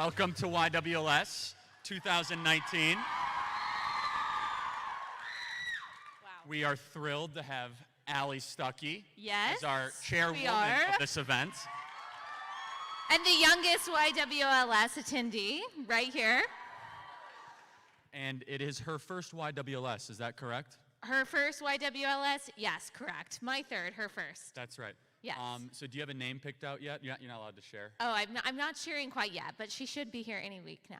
Welcome to YWLS 2019. Wow. We are thrilled to have Allie Stuckey as our chairwoman of this event. And the youngest YWLS attendee right here. And it is her first YWLS, is that correct? Her first YWLS? Yes, correct. My third, her first. That's right. Yes. So do you have a name picked out yet? You're not allowed to share. Oh, I'm not sharing quite yet, but she should be here any week now.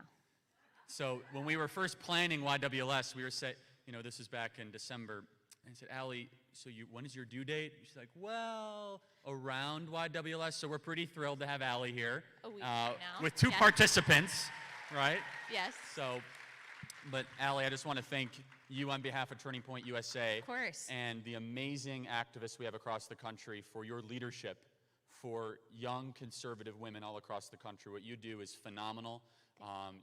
So when we were first planning YWLS, we were saying, this is back in December, and I said, Allie, so when is your due date? She's like, well, around YWLS, so we're pretty thrilled to have Allie here. A week from now. With two participants, right? Yes. So, but Allie, I just want to thank you on behalf of Turning Point USA. Of course. And the amazing activists we have across the country for your leadership for young conservative women all across the country. What you do is phenomenal.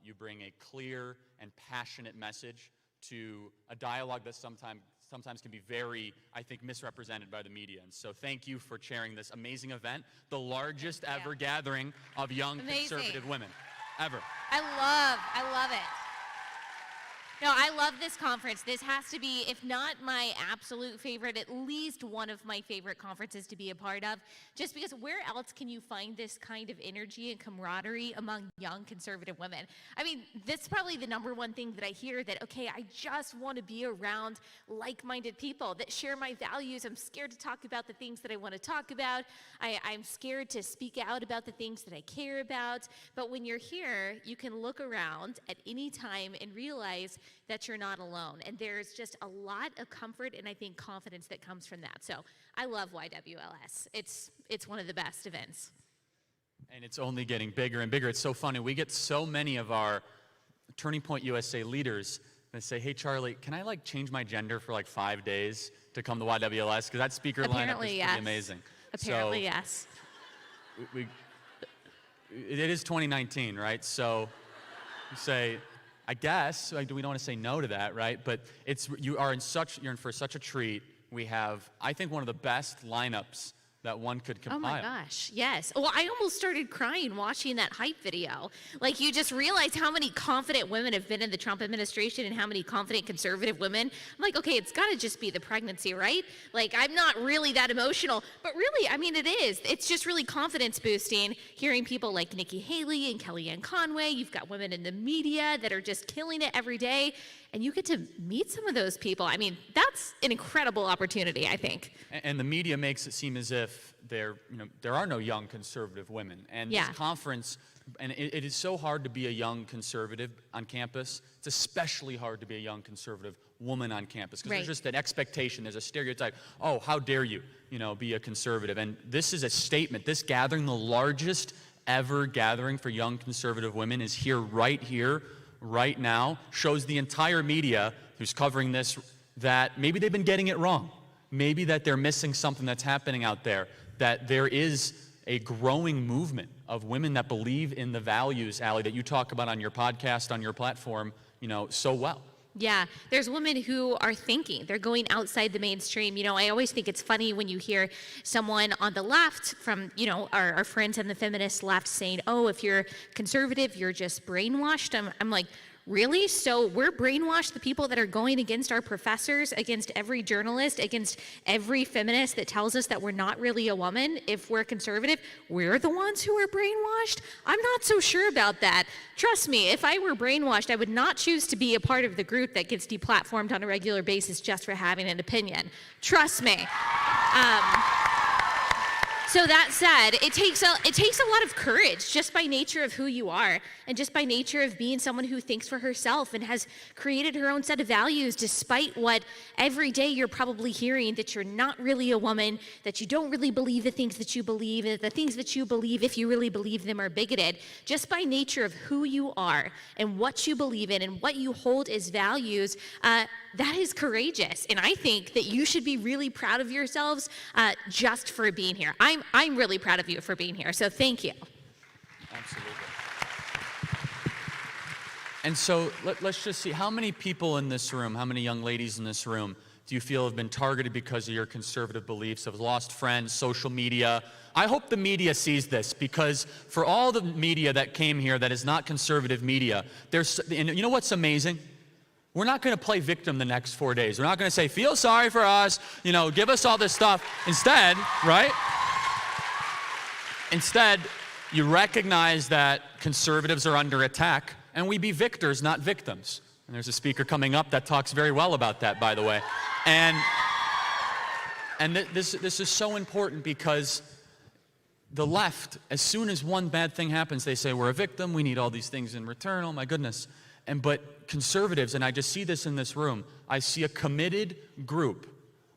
You bring a clear and passionate message to a dialogue that sometimes can be very, I think, misrepresented by the media. And so thank you for chairing this amazing event, the largest ever gathering of young conservative women ever. I love it. No, I love this conference. This has to be, if not my absolute favorite, at least one of my favorite conferences to be a part of, just because where else can you find this kind of energy and camaraderie among young conservative women? I mean, that's probably the number one thing that I hear, that, okay, I just want to be around like-minded people that share my values. I'm scared to talk about the things that I want to talk about. I'm scared to speak out about the things that I care about. But when you're here, you can look around at any time and realize that you're not alone. And there's just a lot of comfort and I think confidence that comes from that. So I love YWLS. It's one of the best events. And it's only getting bigger and bigger. It's so funny. We get so many of our Turning Point USA leaders that say, hey, Charlie, can I change my gender for 5 days to come to YWLS? Because that speaker lineup is pretty amazing. Apparently, yes. It is 2019, right? So you say, I guess, we don't want to say no to that, right? But you're in for such a treat. We have, I think, one of the best lineups that one could compile. Oh my gosh, yes. Well, I almost started crying watching that hype video. You just realize how many confident women have been in the Trump administration and how many confident conservative women. I'm like, okay, it's got to just be the pregnancy, right? I'm not really that emotional, but really, I mean, it is. It's just really confidence boosting, hearing people like Nikki Haley and Kellyanne Conway. You've got women in the media that are just killing it every day, and you get to meet some of those people. I mean, that's an incredible opportunity, I think. And the media makes it seem as if there are no young conservative women. And this conference, and it is so hard to be a young conservative on campus. It's especially hard to be a young conservative woman on campus because there's just an expectation, there's a stereotype. Oh, how dare you, be a conservative? And this is a statement. This gathering, the largest ever gathering for young conservative women, is here, right now, shows the entire media who's covering this that maybe they've been getting it wrong. Maybe that they're missing something that's happening out there, that there is a growing movement of women that believe in the values, Allie, that you talk about on your podcast, on your platform, so well. Yeah, there's women who are thinking. They're going outside the mainstream. I always think it's funny when you hear someone on the left from, our friends on the feminist left saying, oh, if you're conservative, you're just brainwashed. I'm like, really? So we're brainwashed, the people that are going against our professors, against every journalist, against every feminist that tells us that we're not really a woman. If we're conservative, we're the ones who are brainwashed? I'm not so sure about that. Trust me, if I were brainwashed, I would not choose to be a part of the group that gets deplatformed on a regular basis just for having an opinion. Trust me. So that said, it takes a lot of courage just by nature of who you are and just by nature of being someone who thinks for herself and has created her own set of values despite what every day you're probably hearing, that you're not really a woman, that you don't really believe the things that you believe, and that the things that you believe, if you really believe them, are bigoted. Just by nature of who you are and what you believe in and what you hold as values, that is courageous. And I think that you should be really proud of yourselves just for being here. I'm really proud of you for being here, so thank you. Absolutely. And so let's just see, how many people in this room, how many young ladies in this room do you feel have been targeted because of your conservative beliefs, have lost friends, social media? I hope the media sees this, because for all the media that came here that is not conservative media, and you know what's amazing? We're not going to play victim the next 4 days. We're not going to say, feel sorry for us, give us all this stuff. Instead, right? Instead, you recognize that conservatives are under attack, and we be victors, not victims. And there's a speaker coming up that talks very well about that, by the way. And this is so important, because the left, as soon as one bad thing happens, they say, we're a victim, we need all these things in return, oh my goodness. But conservatives, and I just see this in this room, I see a committed group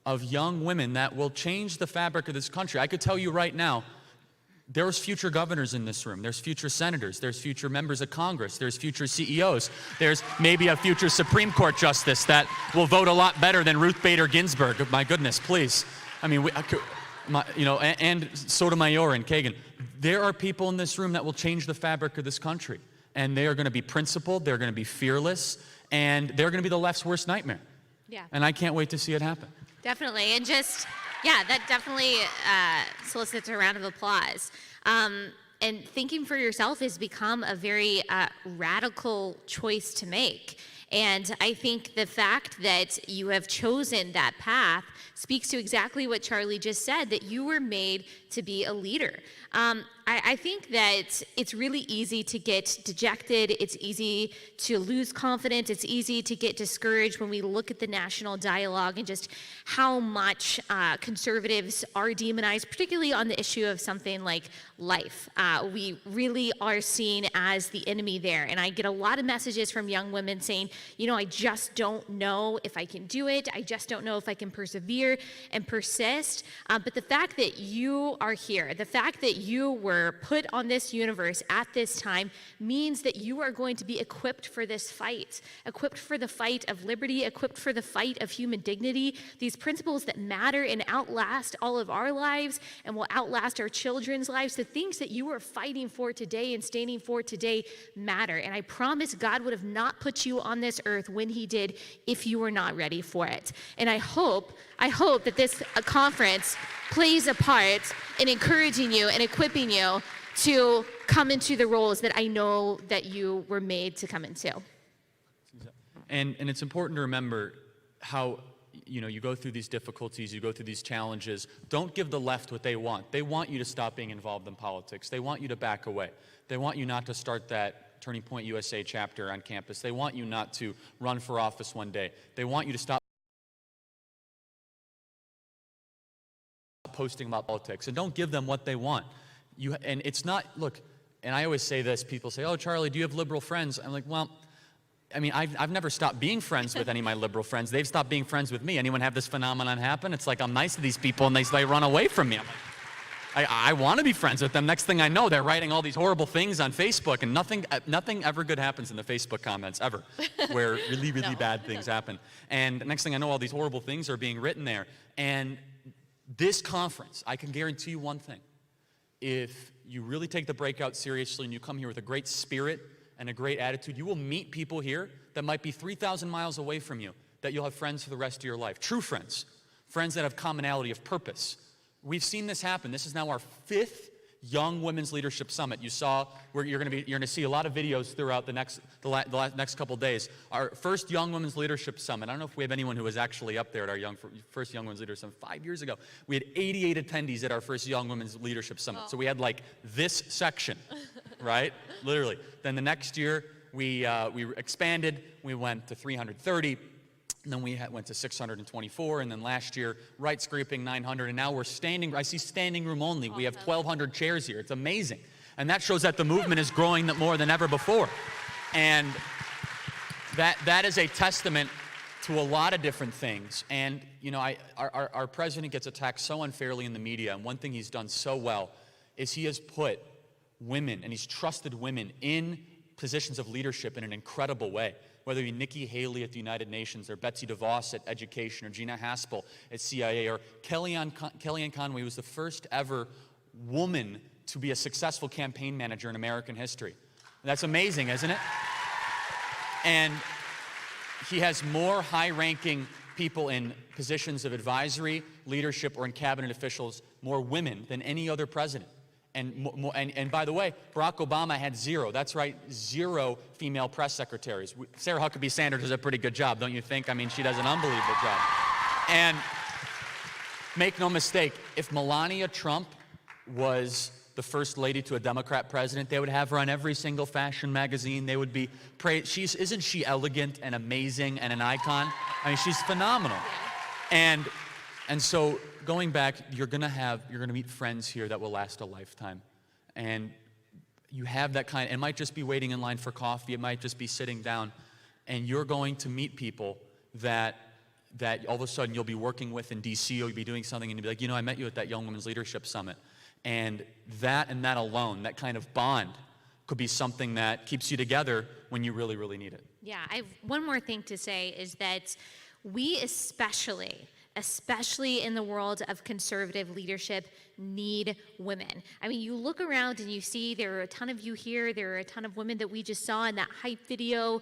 of young women that will change the fabric of this country. I could tell you right now, there's future governors in this room. There's future senators. There's future members of Congress. There's future CEOs. There's maybe a future Supreme Court justice that will vote a lot better than Ruth Bader Ginsburg. My goodness, please. I mean, and Sotomayor and Kagan. There are people in this room that will change the fabric of this country. And they are going to be principled. They're going to be fearless. And they're going to be the left's worst nightmare. Yeah. And I can't wait to see it happen. Definitely. And that definitely solicits a round of applause. And thinking for yourself has become a very radical choice to make. And I think the fact that you have chosen that path speaks to exactly what Charlie just said, that you were made to be a leader. I think that it's really easy to get dejected. It's easy to lose confidence. It's easy to get discouraged when we look at the national dialogue and just how much conservatives are demonized, particularly on the issue of something like life. We really are seen as the enemy there. And I get a lot of messages from young women saying, I just don't know if I can do it. I just don't know if I can persevere and persist. But the fact that you are here, the fact that you were put on this universe at this time means that you are going to be equipped for this fight, equipped for the fight of liberty, equipped for the fight of human dignity, these principles that matter and outlast all of our lives and will outlast our children's lives. The things that you are fighting for today and standing for today matter. And I promise God would have not put you on this earth when he did if you were not ready for it. And I hope that this conference plays a part in encouraging you and equipping you to come into the roles that I know that you were made to come into. And it's important to remember how, you go through these difficulties, you go through these challenges. Don't give the left what they want. They want you to stop being involved in politics. They want you to back away. They want you not to start that Turning Point USA chapter on campus. They want you not to run for office one day. They want you to stop posting about politics, and don't give them what they want. And it's not, look, and I always say this, people say, oh, Charlie, do you have liberal friends? I'm like, well, I mean, I've never stopped being friends with any of my liberal friends. They've stopped being friends with me. Anyone have this phenomenon happen? It's like I'm nice to these people, and they run away from me. I'm like, I want to be friends with them. Next thing I know, they're writing all these horrible things on Facebook, and nothing ever good happens in the Facebook comments, ever, where really, really bad things happen. And next thing I know, all these horrible things are being written there. And this conference, I can guarantee you one thing. If you really take the breakout seriously and you come here with a great spirit and a great attitude, you will meet people here that might be 3,000 miles away from you, that you'll have friends for the rest of your life. True friends. Friends that have commonality of purpose. We've seen this happen. This is now our 5th Young Women's Leadership Summit. You saw where you're going to see a lot of videos throughout the next couple days. Our first Young Women's Leadership Summit. I don't know if we have anyone who was actually up there at our first Young Women's Leadership Summit 5 years ago. We had 88 attendees at our first Young Women's Leadership Summit. Oh. So we had like this section, right? Literally. Then the next year we expanded. We went to 330. And then we went to 624, and then last year, right scraping 900, and now we're standing. I see standing room only. Awesome. We have 1,200 chairs here. It's amazing. And that shows that the movement is growing more than ever before. And that is a testament to a lot of different things. And, our president gets attacked so unfairly in the media, and one thing he's done so well is he has put women, and he's trusted women in positions of leadership in an incredible way. Whether it be Nikki Haley at the United Nations, or Betsy DeVos at Education, or Gina Haspel at CIA, or Kellyanne Conway, who was the first ever woman to be a successful campaign manager in American history. That's amazing, isn't it? And he has more high-ranking people in positions of advisory, leadership, or in cabinet officials more women than any other president. And by the way, Barack Obama had 0. That's right, 0 female press secretaries. Sarah Huckabee Sanders does a pretty good job, don't you think? I mean, she does an unbelievable job. And make no mistake, if Melania Trump was the first lady to a Democrat president, they would have her on every single fashion magazine. They would be praised. Isn't she elegant and amazing and an icon? I mean, she's phenomenal. And so going back, you're gonna meet friends here that will last a lifetime. And you have that kind, it might just be waiting in line for coffee, it might just be sitting down, and you're going to meet people that all of a sudden you'll be working with in DC, or you'll be doing something and you'll be like, you know, I met you at that Young Women's Leadership Summit. And that alone, that kind of bond, could be something that keeps you together when you really, really need it. Yeah, I have one more thing to say is that we especially in the world of conservative leadership, need women. I mean, you look around and you see there are a ton of you here, there are a ton of women that we just saw in that hype video,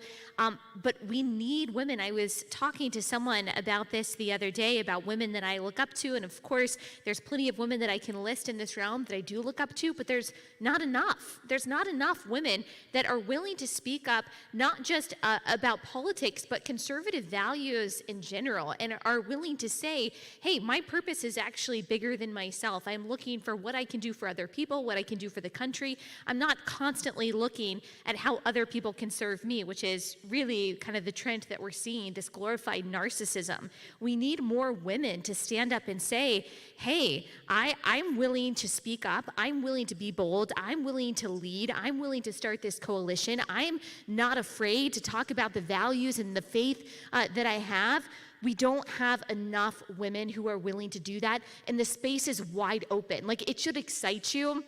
but we need women. I was talking to someone about this the other day, about women that I look up to, and of course, there's plenty of women that I can list in this realm that I do look up to, but there's not enough. There's not enough women that are willing to speak up, not just about politics, but conservative values in general, and are willing to say, hey, my purpose is actually bigger than myself. I'm looking for what I can do for other people, what I can do for the country. I'm not constantly looking at how other people can serve me, which is really kind of the trend that we're seeing, this glorified narcissism. We need more women to stand up and say, hey, I'm willing to speak up. I'm willing to be bold. I'm willing to lead. I'm willing to start this coalition. I'm not afraid to talk about the values and the faith that I have. We don't have enough women who are willing to do that, and the space is wide open. Like, it should excite you.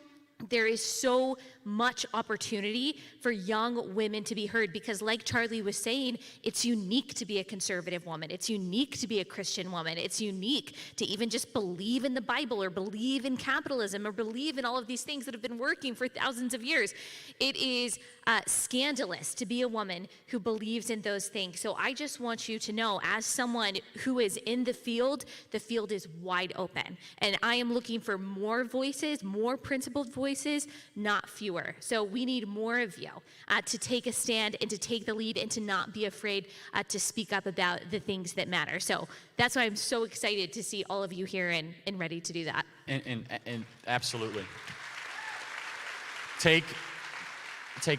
There is so much opportunity for young women to be heard because, like Charlie was saying, it's unique to be a conservative woman. It's unique to be a Christian woman. It's unique to even just believe in the Bible or believe in capitalism or believe in all of these things that have been working for thousands of years. It is scandalous to be a woman who believes in those things. So I just want you to know, as someone who is in the field is wide open. And I am looking for more voices, more principled voices, not fewer. So we need more of you to take a stand and to take the lead and to not be afraid to speak up about the things that matter. So that's why I'm so excited to see all of you here and ready to do that. And absolutely. Take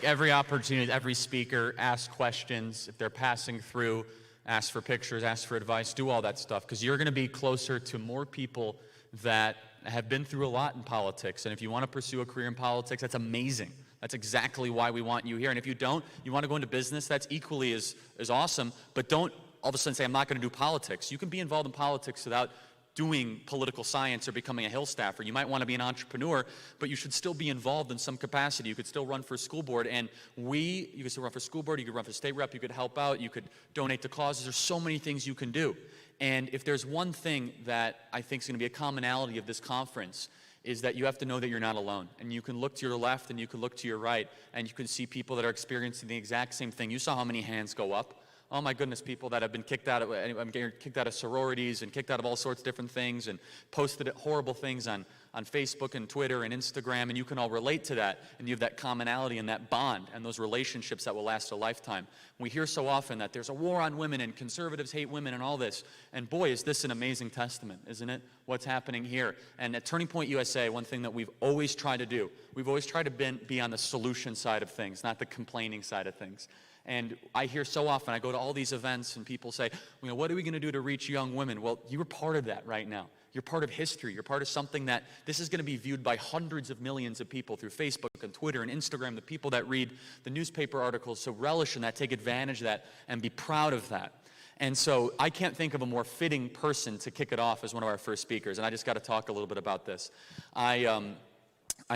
every opportunity, every speaker, ask questions. If they're passing through, ask for pictures, ask for advice, do all that stuff, because you're going to be closer to more people that have been through a lot in politics. And if you want to pursue a career in politics, that's amazing. That's exactly why we want you here. And if you don't, you want to go into business, that's equally as awesome. But don't all of a sudden say, I'm not going to do politics. You can be involved in politics without doing political science or becoming a Hill staffer. You might want to be an entrepreneur, but you should still be involved in some capacity. You could still run for school board, and you could still run for school board, you could run for state rep, you could help out, you could donate to causes. There's so many things you can do. And if there's one thing that I think is going to be a commonality of this conference, is that you have to know that you're not alone. And you can look to your left and you can look to your right, and you can see people that are experiencing the exact same thing. You saw how many hands go up. Oh my goodness, people that have been kicked out of sororities and kicked out of all sorts of different things and posted horrible things on Facebook and Twitter and Instagram, and you can all relate to that, and you have that commonality and that bond and those relationships that will last a lifetime. We hear so often that there's a war on women and conservatives hate women and all this, and boy, is this an amazing testament, isn't it? What's happening here. And at Turning Point USA, one thing that we've always tried to do, we've always tried to be on the solution side of things, not the complaining side of things. And I hear so often, I go to all these events and people say, you know, what are we going to do to reach young women? Well, you are part of that right now. You're part of history. You're part of something that this is going to be viewed by hundreds of millions of people through Facebook and Twitter and Instagram, the people that read the newspaper articles, so relish in that, take advantage of that, and be proud of that. And so I can't think of a more fitting person to kick it off as one of our first speakers, and I just got to talk a little bit about this. I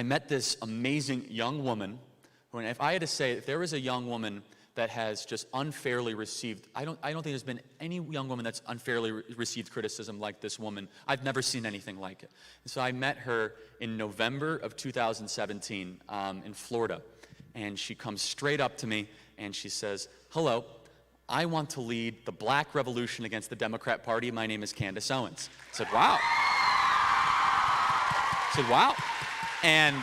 met this amazing young woman who, if I had to say, if there was a young woman that has just unfairly received, I don't think there's been any young woman that's unfairly received criticism like this woman. I've never seen anything like it. And so I met her in November of 2017 in Florida. And she comes straight up to me and she says, hello, I want to lead the black revolution against the Democrat Party. My name is Candace Owens. I said, wow. And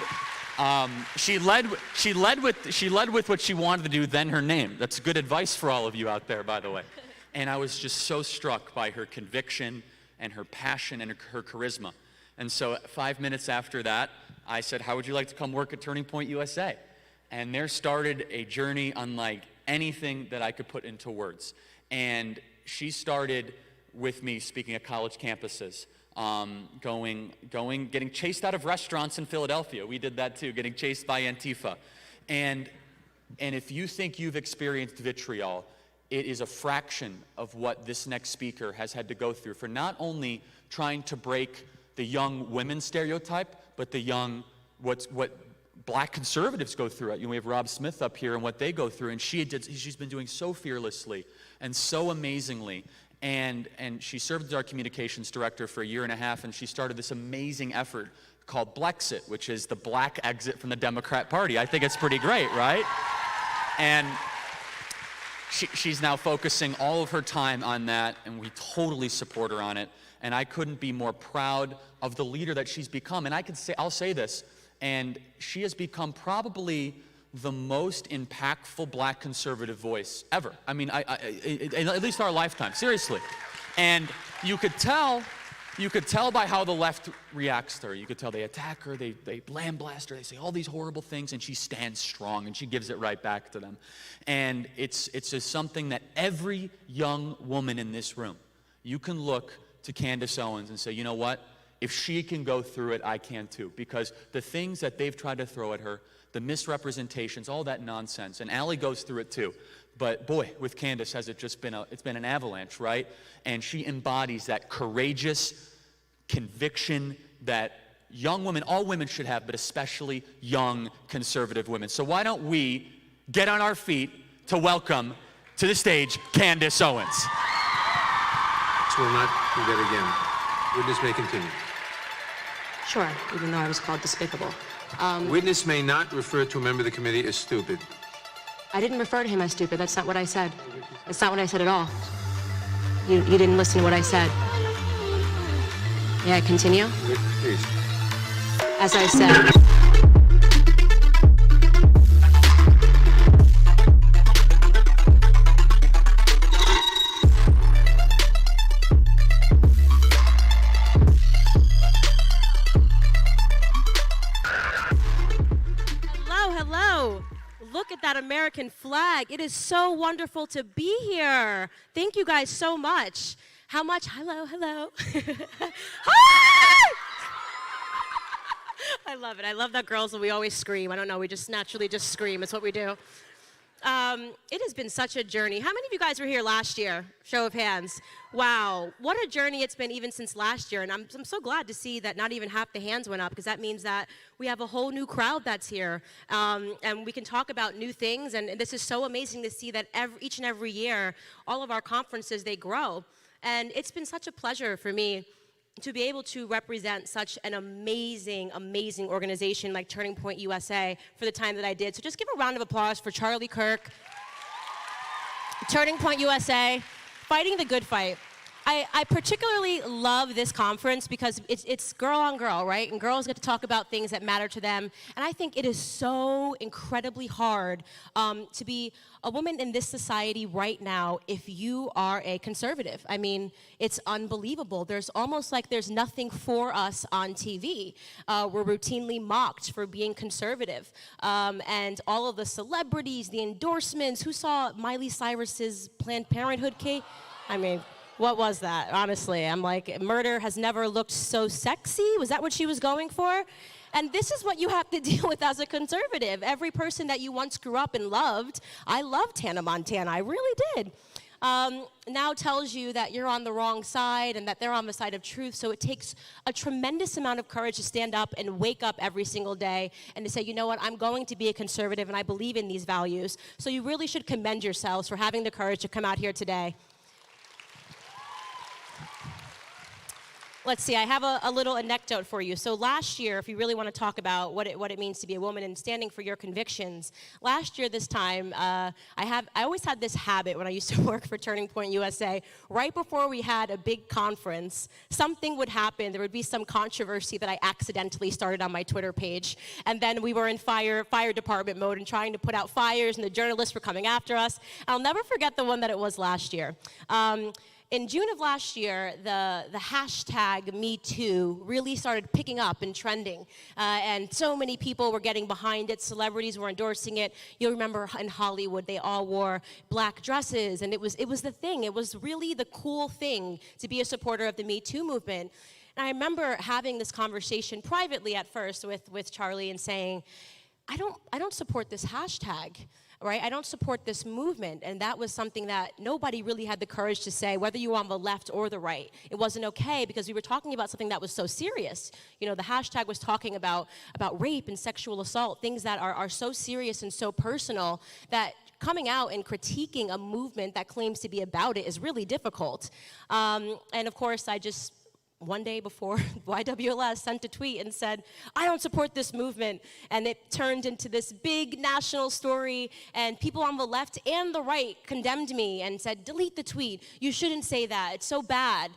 she led with what she wanted to do, then her name. That's good advice for all of you out there, by the way. And I was just so struck by her conviction and her passion and her charisma. And so 5 minutes after that, I said, how would you like to come work at Turning Point USA? And there started a journey unlike anything that I could put into words. And she started with me speaking at college campuses, getting chased out of restaurants in Philadelphia. We did that too, getting chased by Antifa. And if you think you've experienced vitriol, it is a fraction of what this next speaker has had to go through for not only trying to break the young women stereotype, but the young, what black conservatives go through. We have Rob Smith up here and what they go through, and she's been doing so fearlessly and so amazingly. And she served as our communications director for 1.5 years, and she started this amazing effort called Blexit, which is the black exit from the Democrat Party. I think it's pretty great, right? And she's now focusing all of her time on that, and we totally support her on it. And I couldn't be more proud of the leader that she's become. And I'll say this, and she has become probably the most impactful black conservative voice ever. I mean, at least our lifetime, seriously. And you could tell by how the left reacts to her. You could tell they attack her, they blast her, they say all these horrible things, and she stands strong, and she gives it right back to them. And it's just something that every young woman in this room, you can look to Candace Owens and say, you know what? If she can go through it, I can too. Because the things that they've tried to throw at her, the misrepresentations, all that nonsense, and Allie goes through it too. But boy, with Candace, it's been an avalanche, right? And she embodies that courageous conviction that young women, all women should have, but especially young conservative women. So why don't we get on our feet to welcome to the stage Candace Owens. This will not do that again. Witness may continue. Sure, even though I was called despicable. Witness may not refer to a member of the committee as stupid. I didn't refer to him as stupid. That's not what I said. That's not what I said at all. You didn't listen to what I said. Yeah, continue? Please. As I said. Look at that American flag. It is so wonderful to be here. Thank you guys so much. How much? Hello. Hi! I love it. I love that girls, we always scream. I don't know, we just naturally just scream. It's what we do. It has been such a journey. How many of you guys were here last year? Show of hands. Wow, what a journey it's been even since last year. And I'm so glad to see that not even half the hands went up, because that means that we have a whole new crowd that's here. And we can talk about new things. And this is so amazing to see that each and every year, all of our conferences, they grow. And it's been such a pleasure for me to be able to represent such an amazing, amazing organization like Turning Point USA for the time that I did. So just give a round of applause for Charlie Kirk, Turning Point USA, fighting the good fight. I particularly love this conference because it's girl on girl, right? And girls get to talk about things that matter to them. And I think it is so incredibly hard to be a woman in this society right now if you are a conservative. I mean, it's unbelievable. There's almost like there's nothing for us on TV. We're routinely mocked for being conservative. And all of the celebrities, the endorsements, who saw Miley Cyrus's Planned Parenthood cake? I mean, what was that? Honestly, I'm like, murder has never looked so sexy. Was that what she was going for? And this is what you have to deal with as a conservative. Every person that you once grew up and loved, I loved Hannah Montana, I really did, now tells you that you're on the wrong side and that they're on the side of truth. So it takes a tremendous amount of courage to stand up and wake up every single day and to say, you know what, I'm going to be a conservative and I believe in these values. So you really should commend yourselves for having the courage to come out here today. Let's see, I have a little anecdote for you. So last year, if you really want to talk about what it means to be a woman and standing for your convictions, last year this time, I always had this habit when I used to work for Turning Point USA. Right before we had a big conference, something would happen. There would be some controversy that I accidentally started on my Twitter page. And then we were in fire department mode and trying to put out fires, and the journalists were coming after us. I'll never forget the one that it was last year. In June of last year, the hashtag #MeToo really started picking up and trending. And so many people were getting behind it. Celebrities were endorsing it. You'll remember in Hollywood, they all wore black dresses. And it was the thing. It was really the cool thing to be a supporter of the #MeToo movement. And I remember having this conversation privately at first with Charlie and saying, I don't support this hashtag. Right? I don't support this movement, and that was something that nobody really had the courage to say, whether you were on the left or the right. It wasn't okay because we were talking about something that was so serious. You know, the hashtag was talking about rape and sexual assault, things that are so serious and so personal that coming out and critiquing a movement that claims to be about it is really difficult. And of course, I just one day before YWLS sent a tweet and said, I don't support this movement. And it turned into this big national story, and people on the left and the right condemned me and said, delete the tweet. You shouldn't say that. It's so bad.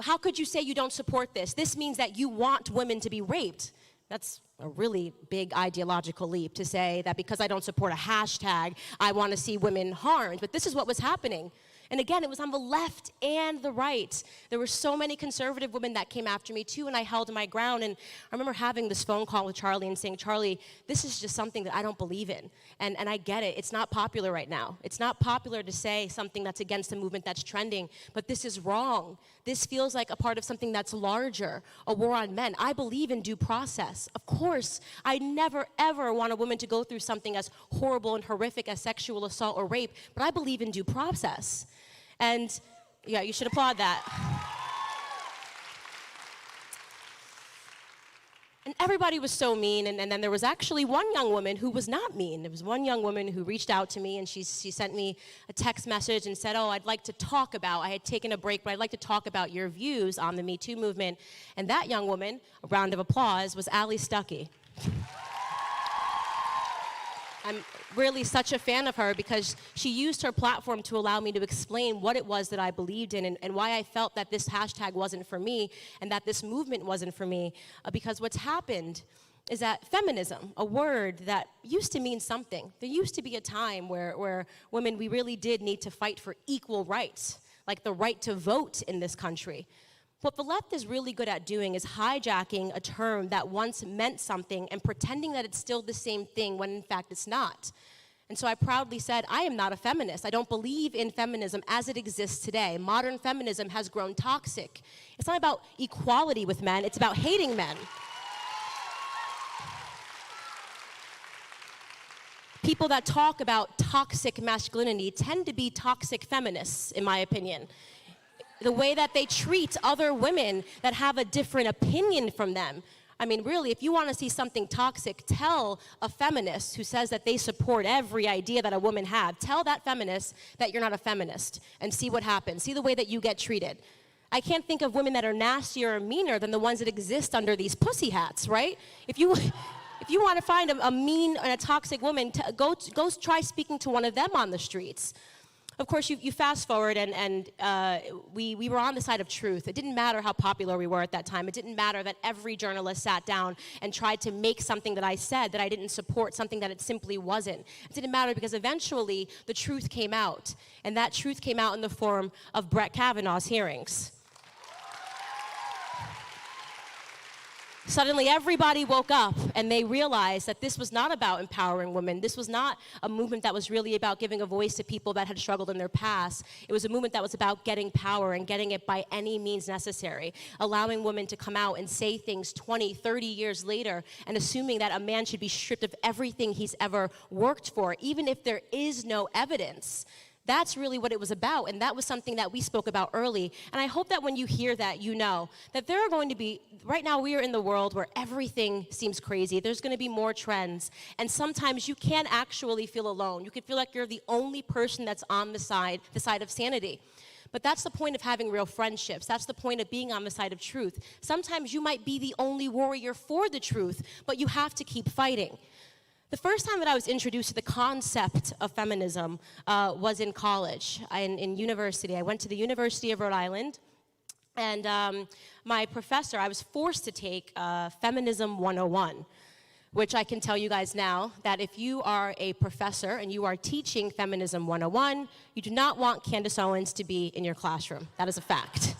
How could you say you don't support this? This means that you want women to be raped. That's a really big ideological leap to say that because I don't support a hashtag, I want to see women harmed. But this is what was happening. And again, it was on the left and the right. There were so many conservative women that came after me too, and I held my ground. And I remember having this phone call with Charlie and saying, Charlie, this is just something that I don't believe in. And I get it. It's not popular right now. It's not popular to say something that's against a movement that's trending, but this is wrong. This feels like a part of something that's larger, a war on men. I believe in due process. Of course, I never, ever want a woman to go through something as horrible and horrific as sexual assault or rape, but I believe in due process. And yeah, you should applaud that. And everybody was so mean, and then there was actually one young woman who was not mean. There was one young woman who reached out to me, and she sent me a text message and said, I'd like to talk about, I had taken a break, but I'd like to talk about your views on the Me Too movement. And that young woman, a round of applause, was Allie Stuckey. I'm really such a fan of her because she used her platform to allow me to explain what it was that I believed in and why I felt that this hashtag wasn't for me and that this movement wasn't for me. Because what's happened is that feminism, a word that used to mean something, there used to be a time where women, we really did need to fight for equal rights, like the right to vote in this country. What the left is really good at doing is hijacking a term that once meant something and pretending that it's still the same thing when in fact it's not. And so I proudly said, I am not a feminist. I don't believe in feminism as it exists today. Modern feminism has grown toxic. It's not about equality with men, it's about hating men. People that talk about toxic masculinity tend to be toxic feminists, in my opinion. The way that they treat other women that have a different opinion from them. I mean, really, if you want to see something toxic, tell a feminist who says that they support every idea that a woman has. Tell that feminist that you're not a feminist and see what happens. See the way that you get treated. I can't think of women that are nastier or meaner than the ones that exist under these pussy hats, right? If you want to find a mean and a toxic woman, go try speaking to one of them on the streets. Of course, you fast forward, and we were on the side of truth. It didn't matter how popular we were at that time. It didn't matter that every journalist sat down and tried to make something that I said that I didn't support, something that it simply wasn't. It didn't matter because eventually the truth came out, and that truth came out in the form of Brett Kavanaugh's hearings. Suddenly, everybody woke up and they realized that this was not about empowering women. This was not a movement that was really about giving a voice to people that had struggled in their past. It was a movement that was about getting power and getting it by any means necessary, allowing women to come out and say things 20, 30 years later and assuming that a man should be stripped of everything he's ever worked for, even if there is no evidence. That's really what it was about, and that was something that we spoke about early. And I hope that when you hear that, you know that there are going to be, right now we are in the world where everything seems crazy. There's going to be more trends, and sometimes you can't actually feel alone. You can feel like you're the only person that's on the side of sanity. But that's the point of having real friendships. That's the point of being on the side of truth. Sometimes you might be the only warrior for the truth, but you have to keep fighting. The first time that I was introduced to the concept of feminism was in college, in university. I went to the University of Rhode Island, and my professor, I was forced to take Feminism 101, which I can tell you guys now that if you are a professor and you are teaching Feminism 101, you do not want Candace Owens to be in your classroom. That is a fact.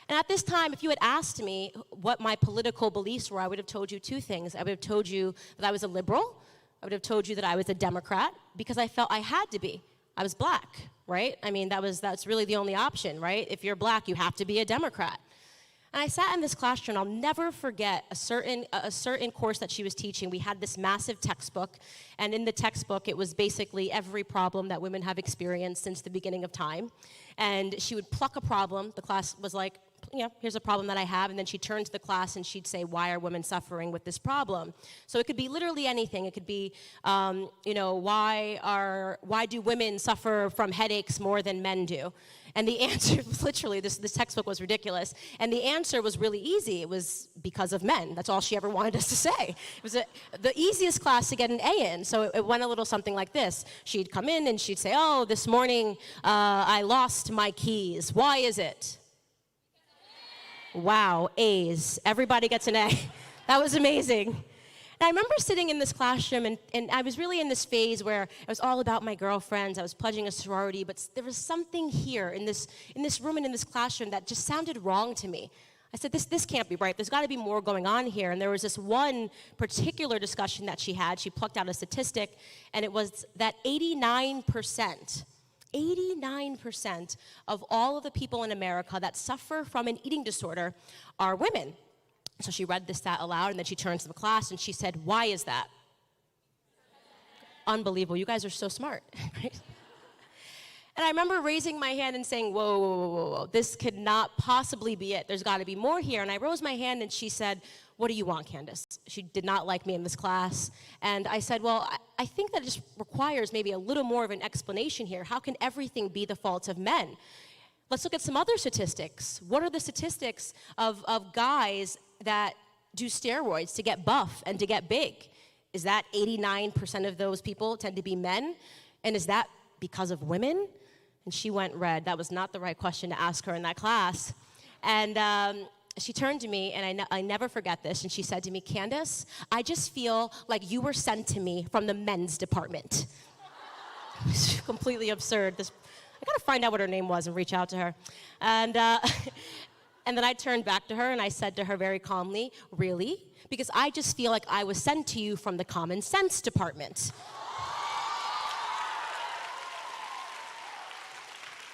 And at this time, if you had asked me what my political beliefs were, I would have told you two things. I would have told you that I was a liberal. I would have told you that I was a Democrat, because I felt I had to be. I was black, right? I mean, that's really the only option, right? If you're black, you have to be a Democrat. And I sat in this classroom. I'll never forget a certain course that she was teaching. We had this massive textbook, and in the textbook, it was basically every problem that women have experienced since the beginning of time. And she would pluck a problem. The class was like, here's a problem that I have, and then she'd turn to the class and she'd say, why are women suffering with this problem? So it could be literally anything. It could be, why do women suffer from headaches more than men do? And the answer was literally, this textbook was ridiculous, and the answer was really easy. It was because of men. That's all she ever wanted us to say. It was the easiest class to get an A in, so it went a little something like this. She'd come in and she'd say, oh, this morning I lost my keys. Why is it? Wow, A's. Everybody gets an A. That was amazing. And I remember sitting in this classroom, and I was really in this phase where it was all about my girlfriends. I was pledging a sorority, but there was something here in this room and in this classroom that just sounded wrong to me. I said, this can't be right. There's got to be more going on here. And there was this one particular discussion that she had. She plucked out a statistic, and it was that 89% of all of the people in America that suffer from an eating disorder are women. So she read this stat aloud, and then she turned to the class and she said, why is that? Unbelievable. You guys are so smart, right? And I remember raising my hand and saying, whoa, whoa, whoa, whoa, whoa. This could not possibly be it. There's got to be more here. And I rose my hand and she said, what do you want, Candace? She did not like me in this class. And I said, well, I think that it just requires maybe a little more of an explanation here. How can everything be the fault of men? Let's look at some other statistics. What are the statistics of guys that do steroids to get buff and to get big? Is that 89% of those people tend to be men? And is that because of women? And she went red. That was not the right question to ask her in that class. And she turned to me, and I never forget this, and she said to me, Candace, I just feel like you were sent to me from the men's department. It's completely absurd. I gotta find out what her name was and reach out to her. And then I turned back to her and I said to her very calmly, really? Because I just feel like I was sent to you from the common sense department.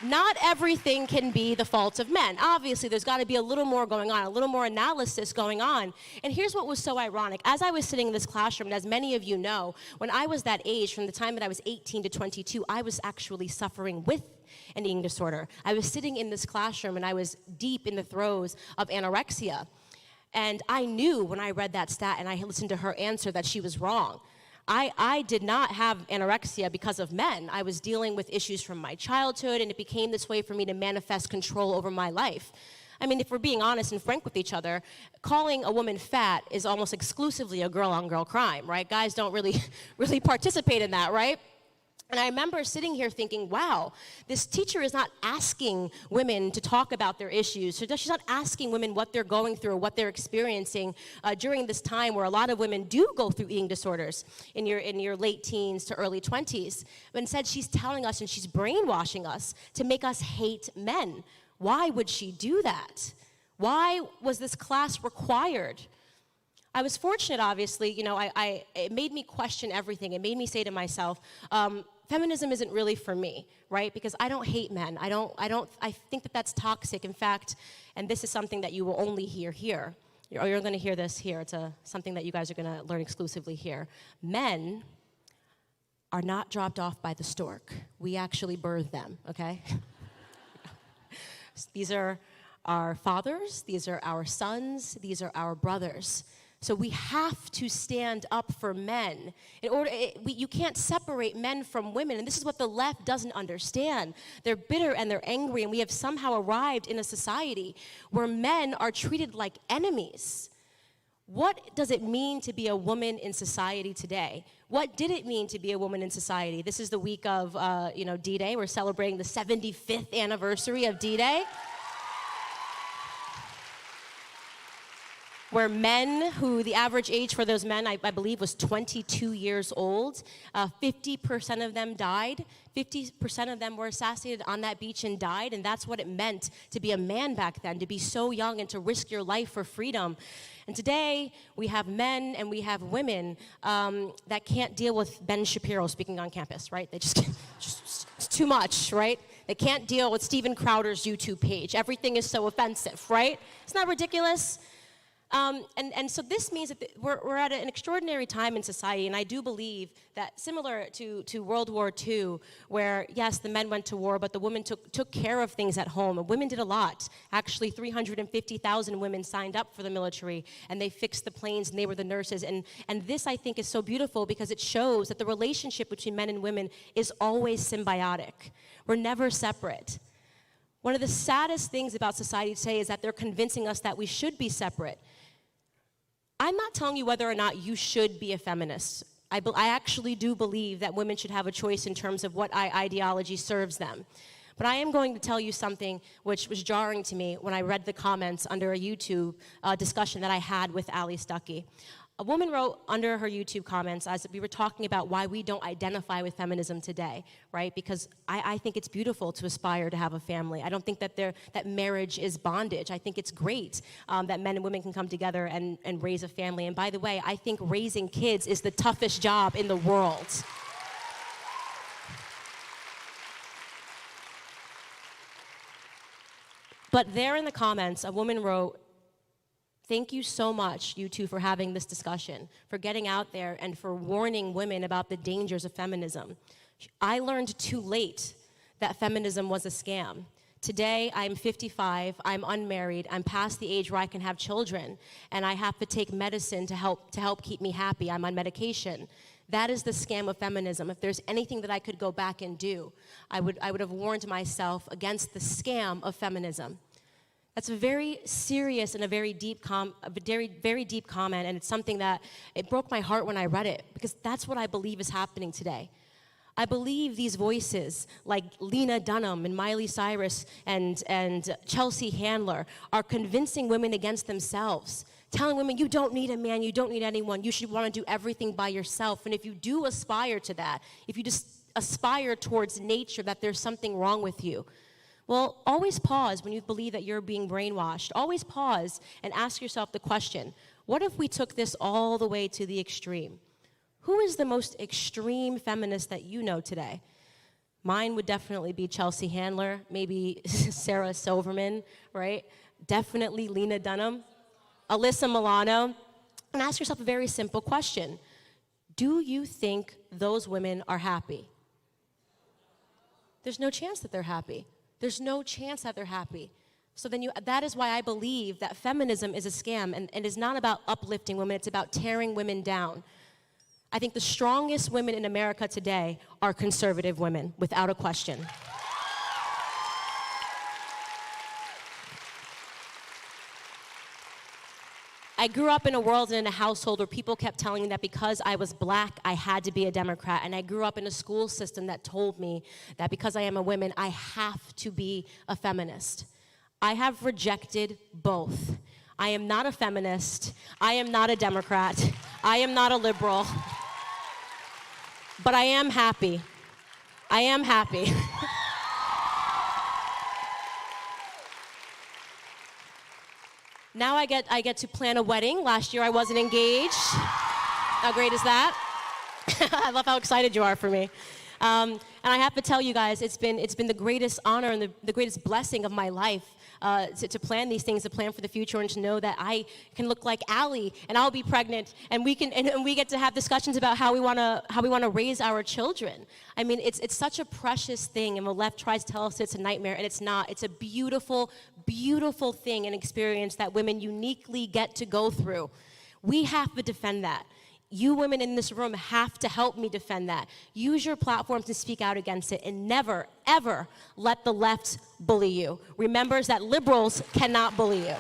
Not everything can be the fault of men. Obviously, there's got to be a little more going on, a little more analysis going on. And here's what was so ironic. As I was sitting in this classroom, and as many of you know, when I was that age, from the time that I was 18 to 22, I was actually suffering with an eating disorder. I was sitting in this classroom, and I was deep in the throes of anorexia. And I knew when I read that stat and I listened to her answer that she was wrong. I did not have anorexia because of men. I was dealing with issues from my childhood, and it became this way for me to manifest control over my life. I mean, if we're being honest and frank with each other, calling a woman fat is almost exclusively a girl-on-girl crime, right? Guys don't really participate in that, right? And I remember sitting here thinking, wow, this teacher is not asking women to talk about their issues. So she's not asking women what they're going through or what they're experiencing during this time where a lot of women do go through eating disorders in your late teens to early 20s. But instead, she's telling us and she's brainwashing us to make us hate men. Why would she do that? Why was this class required? I was fortunate, obviously, it made me question everything. It made me say to myself, feminism isn't really for me, right? Because I don't hate men. I think that that's toxic. In fact, and this is something that you will only hear here, or you're going to hear this here. It's something that you guys are going to learn exclusively here. Men are not dropped off by the stork. We actually birth them, okay? These are our fathers. These are our sons. These are our brothers. So we have to stand up for men. You can't separate men from women, and this is what the left doesn't understand. They're bitter and they're angry, and we have somehow arrived in a society where men are treated like enemies. What does it mean to be a woman in society today? What did it mean to be a woman in society? This is the week of D-Day. We're celebrating the 75th anniversary of D-Day. Where men, who the average age for those men, I believe, was 22 years old, 50% of them died. 50% of them were assassinated on that beach and died, and that's what it meant to be a man back then, to be so young and to risk your life for freedom. And today, we have men and we have women that can't deal with Ben Shapiro speaking on campus, right? They just it's too much, right? They can't deal with Steven Crowder's YouTube page. Everything is so offensive, right? Isn't that ridiculous? And so this means that we're at an extraordinary time in society, and I do believe that similar to World War II, where, yes, the men went to war, but the women took care of things at home, and women did a lot. Actually, 350,000 women signed up for the military, and they fixed the planes, and they were the nurses, and this, I think, is so beautiful because it shows that the relationship between men and women is always symbiotic. We're never separate. One of the saddest things about society today is that they're convincing us that we should be separate. I'm not telling you whether or not you should be a feminist. I actually do believe that women should have a choice in terms of what ideology serves them. But I am going to tell you something which was jarring to me when I read the comments under a YouTube discussion that I had with Ali Stuckey. A woman wrote under her YouTube comments as we were talking about why we don't identify with feminism today, right? Because I think it's beautiful to aspire to have a family. I don't think that marriage is bondage. I think it's great that men and women can come together and raise a family. And by the way, I think raising kids is the toughest job in the world. But there in the comments, a woman wrote, "Thank you so much, you two, for having this discussion, for getting out there and for warning women about the dangers of feminism. I learned too late that feminism was a scam. Today, I'm 55, I'm unmarried, I'm past the age where I can have children, and I have to take medicine to help keep me happy. I'm on medication. That is the scam of feminism. If there's anything that I could go back and do, I would have warned myself against the scam of feminism." That's a very serious and a very deep comment, and it's something that it broke my heart when I read it, because that's what I believe is happening today. I believe these voices like Lena Dunham and Miley Cyrus and Chelsea Handler are convincing women against themselves, telling women, you don't need a man, you don't need anyone, you should want to do everything by yourself. And if you do aspire to that, if you just aspire towards nature, that there's something wrong with you, well, always pause when you believe that you're being brainwashed. Always pause and ask yourself the question, what if we took this all the way to the extreme? Who is the most extreme feminist that you know today? Mine would definitely be Chelsea Handler, maybe Sarah Silverman, right? Definitely Lena Dunham, Alyssa Milano. And ask yourself a very simple question. Do you think those women are happy? There's no chance that they're happy. There's no chance that they're happy. So then that is why I believe that feminism is a scam, and it is not about uplifting women, it's about tearing women down. I think the strongest women in America today are conservative women, without a question. I grew up in a world and in a household where people kept telling me that because I was black, I had to be a Democrat. And I grew up in a school system that told me that because I am a woman, I have to be a feminist. I have rejected both. I am not a feminist. I am not a Democrat. I am not a liberal. But I am happy. I am happy. Now I get to plan a wedding. Last year I wasn't engaged. How great is that? I love how excited you are for me. And I have to tell you guys, it's been the greatest honor and the greatest blessing of my life to plan these things, to plan for the future, and to know that I can look like Allie and I'll be pregnant, and we get to have discussions about how we want to raise our children. I mean, it's such a precious thing, and the left tries to tell us it's a nightmare, and it's not. It's a beautiful, beautiful thing and experience that women uniquely get to go through. We have to defend that. You women in this room have to help me defend that. Use your platform to speak out against it, and never, ever let the left bully you. Remember that liberals cannot bully you.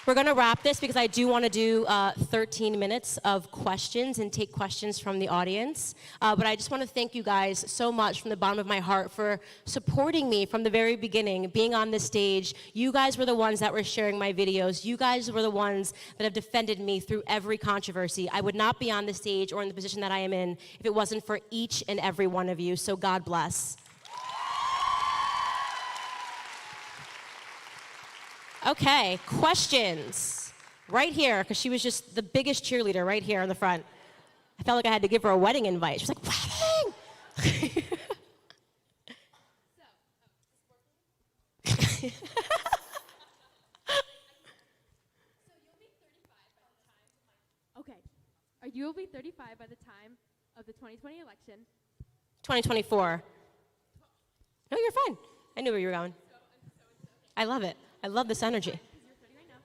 We're going to wrap this because I do want to do 13 minutes of questions and take questions from the audience. But I just want to thank you guys so much from the bottom of my heart for supporting me from the very beginning, being on this stage. You guys were the ones that were sharing my videos. You guys were the ones that have defended me through every controversy. I would not be on the stage or in the position that I am in if it wasn't for each and every one of you. So God bless. Okay, questions. Right here, because she was just the biggest cheerleader right here in the front. I felt like I had to give her a wedding invite. She was like, wedding! Okay. You will be 35 by the time of the 2020 election. 2024. No, you're fine. I knew where you were going. I love it. I love this energy. You're 30 right now.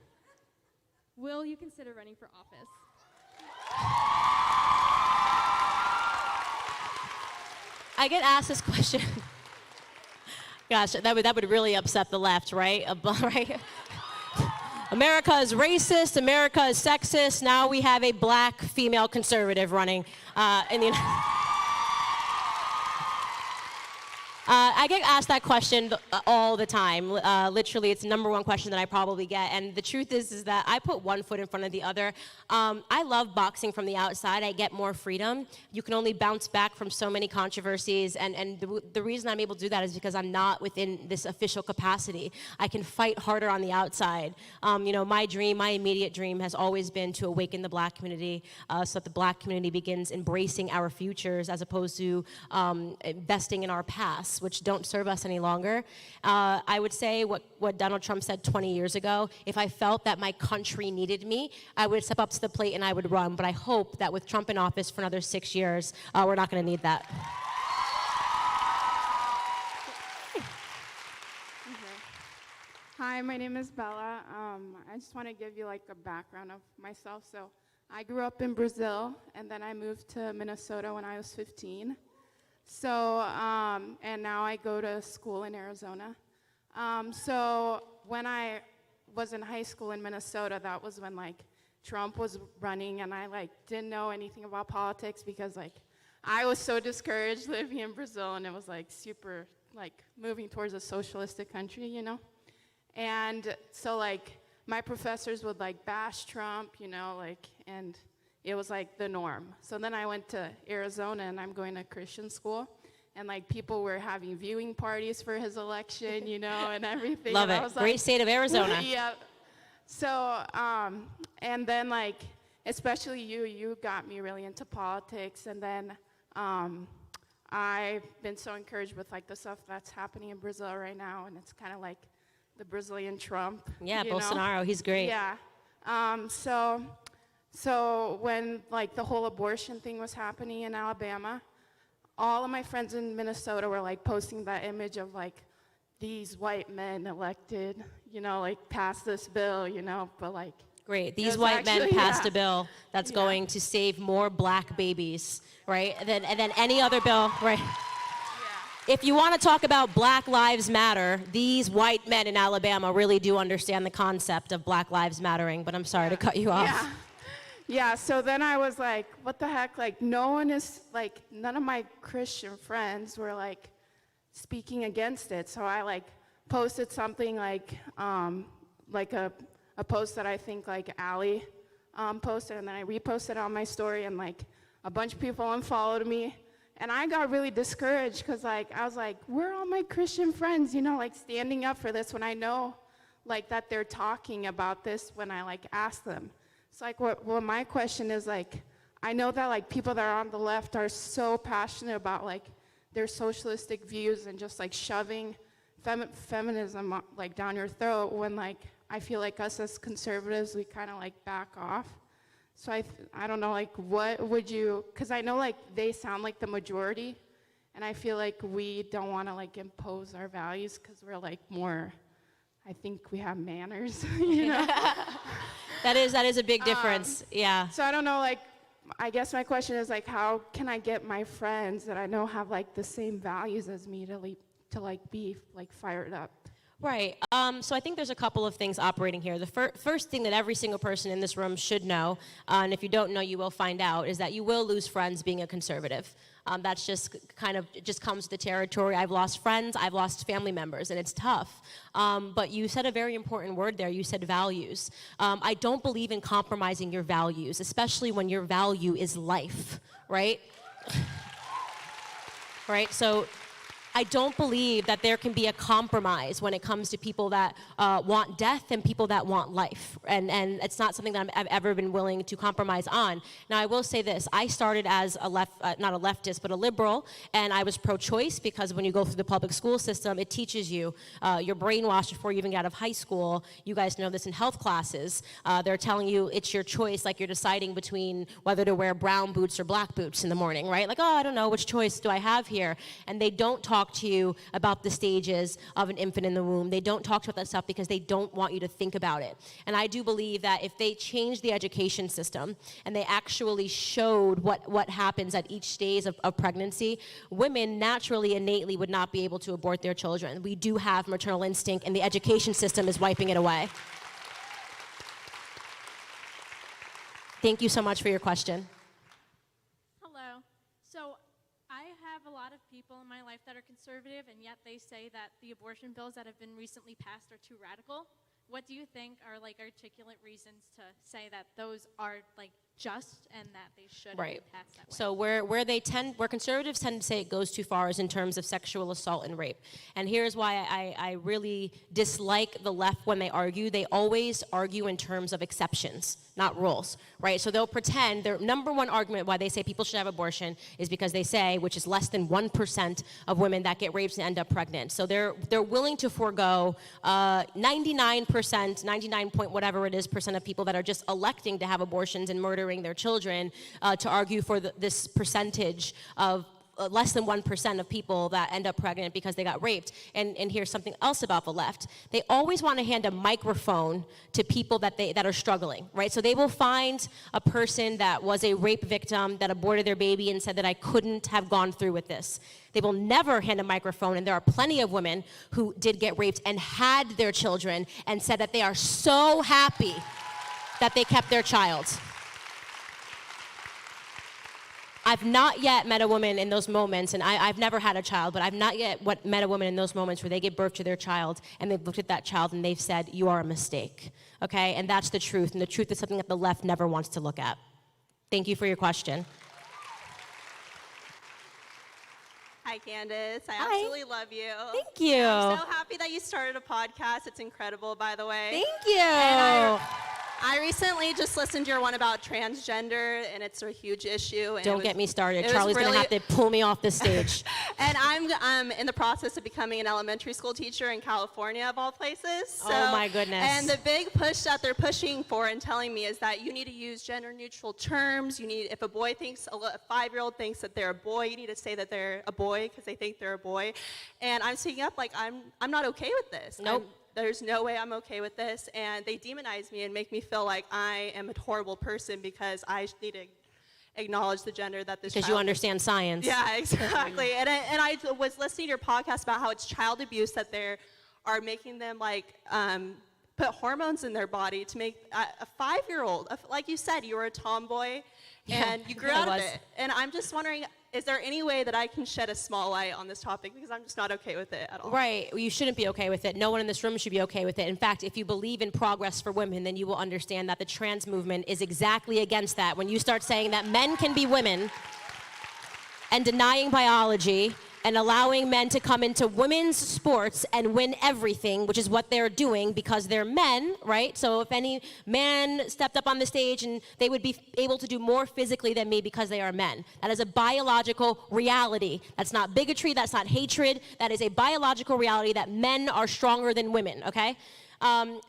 Will you consider running for office? I get asked this question. Gosh, that would really upset the left, right? Right? America is racist. America is sexist. Now we have a black female conservative running in the I get asked that question all the time. Literally, it's the number one question that I probably get. And the truth is that I put one foot in front of the other. I love boxing from the outside. I get more freedom. You can only bounce back from so many controversies. And the reason I'm able to do that is because I'm not within this official capacity. I can fight harder on the outside. My dream, my immediate dream has always been to awaken the black community so that the black community begins embracing our futures as opposed to investing in our past, which don't serve us any longer. I would say what Donald Trump said 20 years ago, if I felt that my country needed me, I would step up to the plate and I would run. But I hope that with Trump in office for another 6 years, we're not going to need that. Hi, my name is Bella. I just want to give you like a background of myself. So I grew up in Brazil, and then I moved to Minnesota when I was 15. So, and now I go to school in Arizona. So when I was in high school in Minnesota, that was when like Trump was running, and I like didn't know anything about politics because like I was so discouraged living in Brazil, and it was like super like moving towards a socialistic country, you know? And so like my professors would like bash Trump, you know, like, and it was like the norm. So then I went to Arizona, and I'm going to Christian school, and like people were having viewing parties for his election, you know, and everything. Love and it. I was Great like, state of Arizona. Yeah. So, and then like, especially you got me really into politics, and then I've been so encouraged with like the stuff that's happening in Brazil right now, and it's kind of like the Brazilian Trump. Yeah, you know? Bolsonaro, he's great. Yeah. So when like the whole abortion thing was happening in Alabama, all of my friends in Minnesota were like posting that image of like these white men elected, you know, like passed this bill, you know, but like. Great. These white men actually, passed yeah. a bill that's Yeah. going to save more black babies, right? And then any other bill, right? If you want to talk about Black Lives Matter, these white men in Alabama really do understand the concept of Black Lives Mattering, but I'm sorry to cut you off. Yeah. Yeah, so then I was like, what the heck? Like, none of my Christian friends were like speaking against it. So I like posted something like a post that I think like Allie posted, and then I reposted it on my story, and like a bunch of people unfollowed me. And I got really discouraged because like I was like, where are all my Christian friends, you know, like standing up for this when I know like that they're talking about this when I like ask them. It's like what my question is like, I know that like people that are on the left are so passionate about like their socialistic views and just like shoving feminism like down your throat, when like I feel like us as conservatives, we kind of like back off. So I don't know, like, what would you, because I know, like, they sound like the majority, and I feel like we don't want to, like, impose our values because we're, like, more, I think we have manners, you know? That is a big difference, yeah. So I don't know, like, I guess my question is, like, how can I get my friends that I know have, like, the same values as me to like, be, like, fired up? Right. So I think there's a couple of things operating here. The first thing that every single person in this room should know, and if you don't know, you will find out, is that you will lose friends being a conservative. That's just kind of, it just comes to the territory. I've lost friends, I've lost family members, and it's tough. But you said a very important word there. You said values. I don't believe in compromising your values, especially when your value is life, right? Right? So I don't believe that there can be a compromise when it comes to people that want death and people that want life. And it's not something that I've ever been willing to compromise on. Now, I will say this. I started as a not a leftist, but a liberal, and I was pro-choice because when you go through the public school system, it teaches you, you're brainwashed before you even get out of high school. You guys know this in health classes. They're telling you it's your choice, like you're deciding between whether to wear brown boots or black boots in the morning, right? Like, oh, I don't know, which choice do I have here? And they don't talk to you about the stages of an infant in the womb. They don't talk about that stuff because they don't want you to think about it. And I do believe that if they changed the education system and they actually showed what happens at each stage of pregnancy, women naturally, innately would not be able to abort their children. We do have maternal instinct, and the education system is wiping it away. Thank you so much for your question. Hello. So I have a lot of people in my life that are conservative, and yet they say that the abortion bills that have been recently passed are too radical. What do you think are like articulate reasons to say that those are like just and that they shouldn't be passed that way? So where conservatives tend to say it goes too far is in terms of sexual assault and rape. And here's why I really dislike the left when they argue. They always argue in terms of exceptions, not rules, right? So they'll pretend their number one argument why they say people should have abortion is because they say, which is less than 1% of women that get raped and end up pregnant. So they're willing to forego 99%, 99 point whatever it is percent of people that are just electing to have abortions and murdering their children to argue for this percentage of less than 1% of people that end up pregnant because they got raped. And here's something else about the left. They always want to hand a microphone to people that are struggling, right? So they will find a person that was a rape victim that aborted their baby and said that I couldn't have gone through with this. They will never hand a microphone, and there are plenty of women who did get raped and had their children and said that they are so happy that they kept their child. I've not yet met a woman in those moments, and I've never had a child, but I've not yet met a woman in those moments where they give birth to their child and they've looked at that child and they've said, you are a mistake, okay? And that's the truth, and the truth is something that the left never wants to look at. Thank you for your question. Hi, Candace. I absolutely love you. Thank you. I'm so happy that you started a podcast. It's incredible, by the way. Thank you. And I recently just listened to your one about transgender, and it's a huge issue. And Don't get me started. Charlie's going to have to pull me off the stage. And I'm in the process of becoming an elementary school teacher in California, of all places. So, oh, my goodness. And the big push that they're pushing for and telling me is that you need to use gender-neutral terms. You need, if a boy thinks, a 5-year-old thinks that they're a boy, you need to say that they're a boy because they think they're a boy. And I'm speaking up like, I'm not okay with this. Nope. There's no way I'm okay with this, and they demonize me and make me feel like I am a horrible person because I need to acknowledge the gender that this because child you understand science. Yeah, exactly. and I was listening to your podcast about how it's child abuse that they are making them like put hormones in their body to make a 5-year-old, like you said, you were a tomboy and you grew out of it. And I'm just wondering, is there any way that I can shed a small light on this topic? Because I'm just not okay with it at all. Right. You shouldn't be okay with it. No one in this room should be okay with it. In fact, if you believe in progress for women, then you will understand that the trans movement is exactly against that. When you start saying that men can be women and denying biology and allowing men to come into women's sports and win everything, which is what they're doing because they're men, right? So if any man stepped up on the stage and they would be able to do more physically than me because they are men. That is a biological reality. That's not bigotry, that's not hatred. That is a biological reality that men are stronger than women, okay?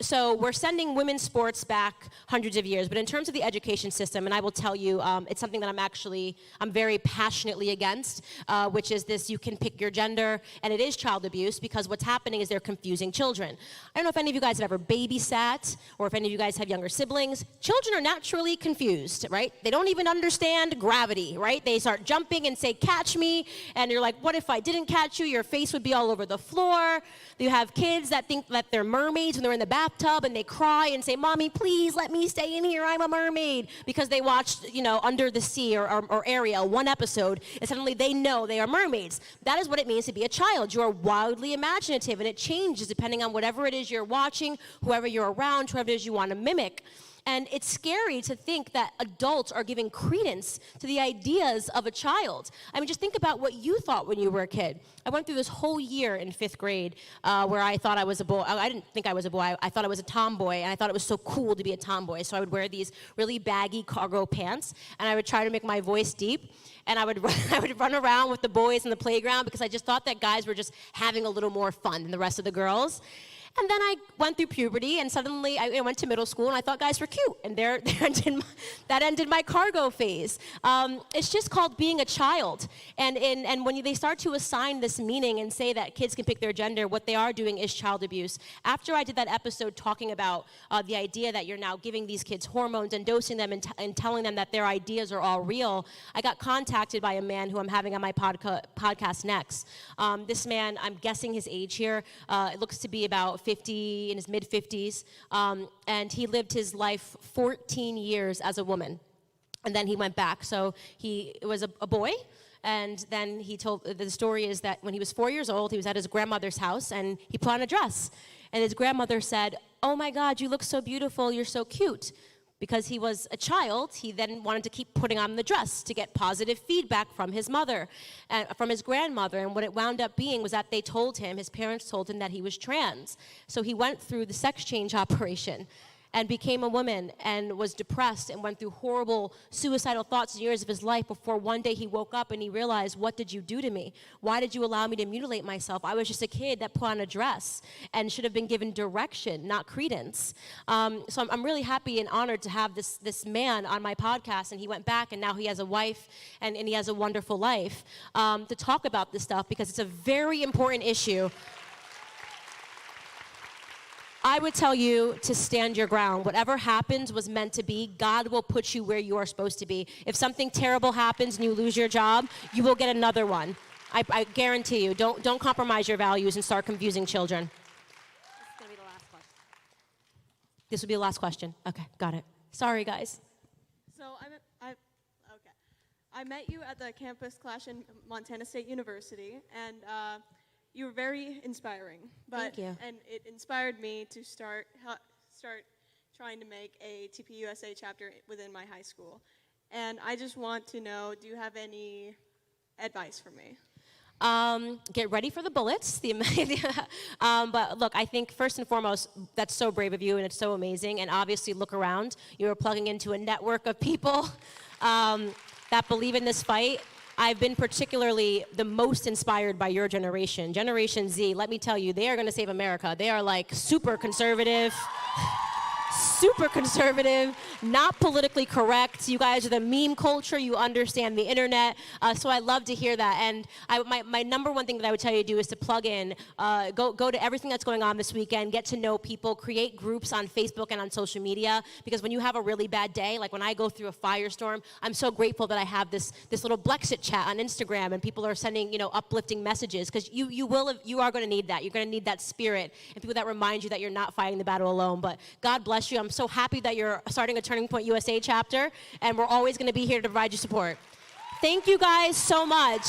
So we're sending women's sports back hundreds of years, but in terms of the education system, and I will tell you, it's something that I'm very passionately against, which is this: you can pick your gender, and it is child abuse because what's happening is they're confusing children. I don't know if any of you guys have ever babysat, or if any of you guys have younger siblings. Children are naturally confused, right? They don't even understand gravity, right? They start jumping and say, "Catch me," and you're like, "What if I didn't catch you?" Your face would be all over the floor. You have kids that think that they're mermaids when they're in the bathtub, and they cry and say, "Mommy, please let me stay in here. I'm a mermaid," because they watched, Under the Sea or Ariel, one episode, and suddenly they know they are mermaids. That is what it means to be a child. You are wildly imaginative, and it changes depending on whatever it is you're watching, whoever you're around, whoever it is you want to mimic. And it's scary to think that adults are giving credence to the ideas of a child. I mean, just think about what you thought when you were a kid. I went through this whole year in 5th grade where I thought I was a boy. I didn't think I was a boy. I thought I was a tomboy, and I thought it was so cool to be a tomboy. So I would wear these really baggy cargo pants, and I would try to make my voice deep. And I would run around with the boys in the playground because I just thought that guys were just having a little more fun than the rest of the girls. And then I went through puberty, and suddenly I went to middle school, and I thought guys were cute, and that ended my cargo phase. It's just called being a child, and when they start to assign this meaning and say that kids can pick their gender, what they are doing is child abuse. After I did that episode talking about the idea that you're now giving these kids hormones and dosing them and telling them that their ideas are all real, I got contacted by a man who I'm having on my podcast next. This man, I'm guessing his age here, it looks to be about 50, in his mid-50s, and he lived his life 14 years as a woman, and then he went back. So he was a boy, and then he told, the story is that when he was 4 years old, he was at his grandmother's house, and he put on a dress, and his grandmother said, "Oh my God, you look so beautiful, you're so cute." Because he was a child, he then wanted to keep putting on the dress to get positive feedback from his mother, from his grandmother. And what it wound up being was that his parents told him that he was trans. So he went through the sex change operation and became a woman and was depressed and went through horrible suicidal thoughts in years of his life before one day he woke up and he realized, "What did you do to me? Why did you allow me to mutilate myself? I was just a kid that put on a dress and should have been given direction, not credence." So I'm really happy and honored to have this man on my podcast, and he went back and now he has a wife and he has a wonderful life to talk about this stuff because it's a very important issue. I would tell you to stand your ground. Whatever happens was meant to be. God will put you where you are supposed to be. If something terrible happens and you lose your job, you will get another one. I guarantee you. Don't compromise your values and start confusing children. This is going to be the last question. This will be the last question. Okay, got it. Sorry, guys. So I met you at the campus clash in Montana State University, and you were very inspiring. Thank you. And it inspired me to start trying to make a TPUSA chapter within my high school. And I just want to know, do you have any advice for me? Get ready for the bullets. But look, I think first and foremost, that's so brave of you, and it's so amazing. And obviously, look around. You are plugging into a network of people that believe in this fight. I've been particularly the most inspired by your generation. Generation Z, let me tell you, they are going to save America. They are like super conservative, not politically correct. You guys are the meme culture. You understand the internet. So I love to hear that. And my number one thing that I would tell you to do is to plug in, go to everything that's going on this weekend, get to know people, create groups on Facebook and on social media. Because when you have a really bad day, like when I go through a firestorm, I'm so grateful that I have this little Blexit chat on Instagram, and people are sending uplifting messages. Because you are going to need that. You're going to need that spirit and people that remind you that you're not fighting the battle alone. But God bless you. I'm so happy that you're starting a Turning Point USA chapter, and we're always going to be here to provide you support. Thank you guys so much.